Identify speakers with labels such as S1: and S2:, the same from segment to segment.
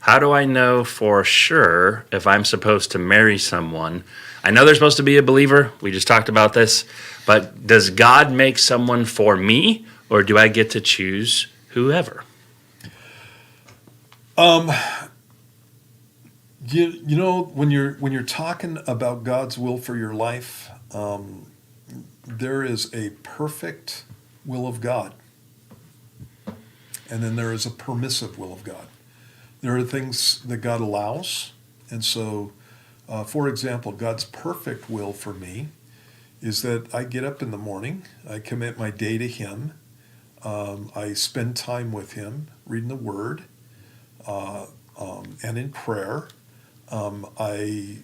S1: How do I know for sure if I'm supposed to marry someone? I know they're supposed to be a believer. We just talked about this. But does God make someone for me, or do I get to choose whoever?
S2: Um, when you're talking about God's will for your life, there is a perfect will of God, and then there is a permissive will of God. There are things that God allows, and so, for example, God's perfect will for me is that I get up in the morning, I commit my day to Him, I spend time with Him, reading the Word, and in prayer. I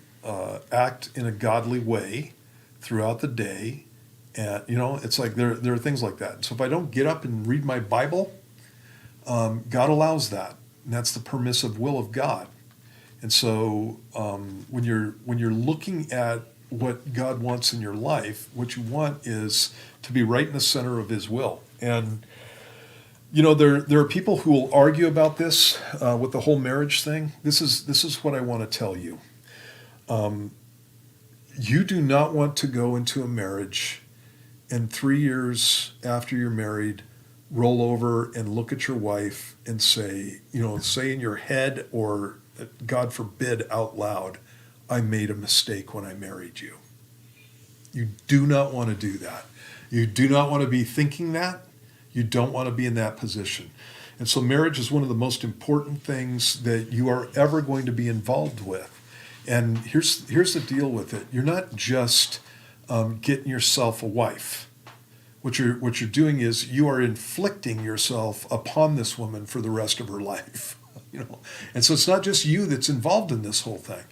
S2: act in a godly way throughout the day, and it's like there are things like that. So if I don't get up and read my Bible, God allows that, and that's the permissive will of God. And so when you're looking at what God wants in your life, what you want is to be right in the center of His will. And there are people who will argue about this with the whole marriage thing. This is what I want to tell you. You do not want to go into a marriage and 3 years after you're married, roll over and look at your wife and say in your head or God forbid out loud, I made a mistake when I married you. You do not want to do that. You do not want to be thinking that. You don't want to be in that position. And so marriage is one of the most important things that you are ever going to be involved with. And here's the deal with it. You're not just getting yourself a wife. What you're doing is you are inflicting yourself upon this woman for the rest of her life. And so it's not just you that's involved in this whole thing.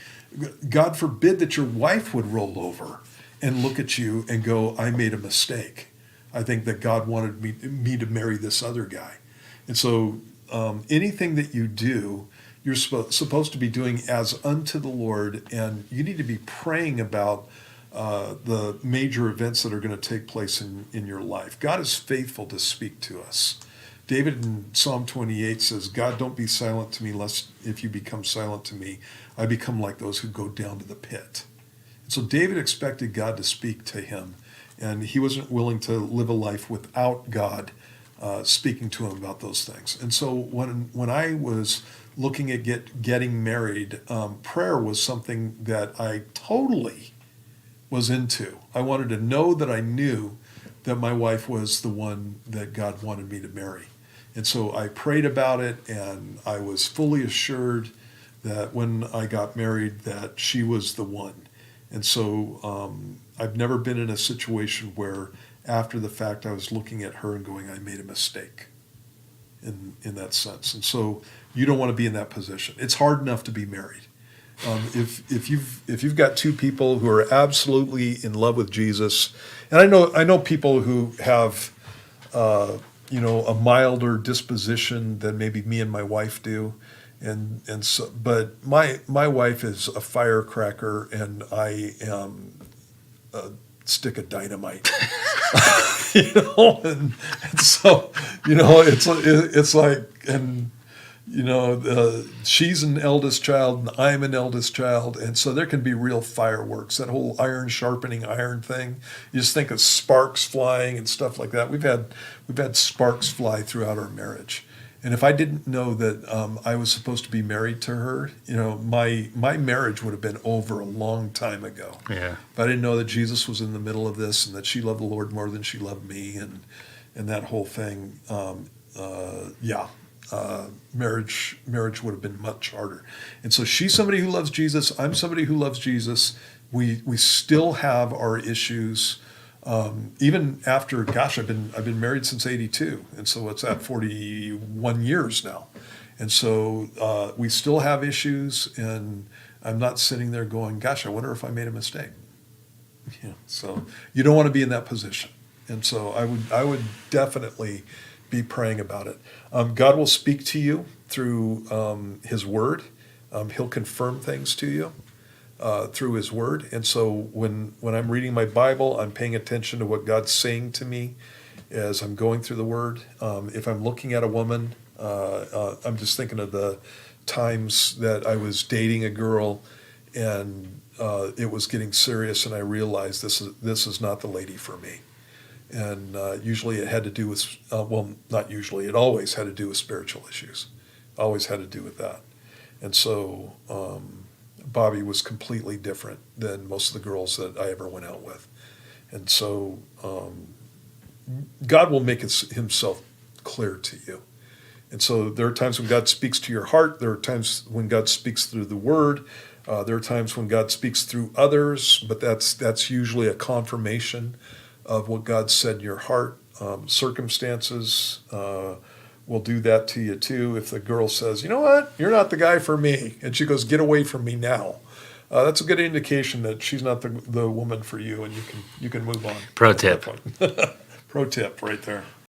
S2: God forbid that your wife would roll over and look at you and go, I made a mistake. I think that God wanted me to marry this other guy. And so anything that you do, you're supposed to be doing as unto the Lord, and you need to be praying about the major events that are going to take place in your life. God is faithful to speak to us. David in Psalm 28 says, God, don't be silent to me, lest if you become silent to me, I become like those who go down to the pit. And so David expected God to speak to him, and he wasn't willing to live a life without God speaking to him about those things. And so when I was looking at getting married, prayer was something that I totally was into. I wanted to know that I knew that my wife was the one that God wanted me to marry. And so I prayed about it, and I was fully assured that when I got married that she was the one. And so I've never been in a situation where after the fact I was looking at her and going, I made a mistake in that sense. And so you don't want to be in that position. It's hard enough to be married. If you've got two people who are absolutely in love with Jesus, and I know people who have a milder disposition than maybe me and my wife do, and so, but my wife is a firecracker, and I am a stick of dynamite. And so it's like, and she's an eldest child and I'm an eldest child, and so there can be real fireworks. That whole iron sharpening iron thing, you just think of sparks flying and stuff like that. We've had sparks fly throughout our marriage, and if I didn't know that I was supposed to be married to her, my marriage would have been over a long time ago.
S1: Yeah.
S2: If I didn't know that Jesus was in the middle of this and that she loved the Lord more than she loved me, and that whole thing, marriage would have been much harder. And so she's somebody who loves Jesus. I'm somebody who loves Jesus. We still have our issues, even after. Gosh, I've been married since '82, and so it's at 41 years now. And so we still have issues, and I'm not sitting there going, "Gosh, I wonder if I made a mistake." So you don't want to be in that position. And so I would definitely be praying about it. God will speak to you through His Word. He'll confirm things to you through His Word. And so when I'm reading my Bible, I'm paying attention to what God's saying to me as I'm going through the Word. If I'm looking at a woman, I'm just thinking of the times that I was dating a girl and it was getting serious, and I realized this is not the lady for me. And usually it had to do with, well, not usually, it always had to do with spiritual issues. Always had to do with that. And so Bobby was completely different than most of the girls that I ever went out with. And so God will make himself clear to you. And so there are times when God speaks to your heart. There are times when God speaks through the Word. There are times when God speaks through others, but that's usually a confirmation of what God said in your heart. Circumstances will do that to you too. If the girl says, "You know what, you're not the guy for me," and she goes, "Get away from me now," that's a good indication that she's not the woman for you, and you can move on.
S1: Pro tip.
S2: Pro tip right there.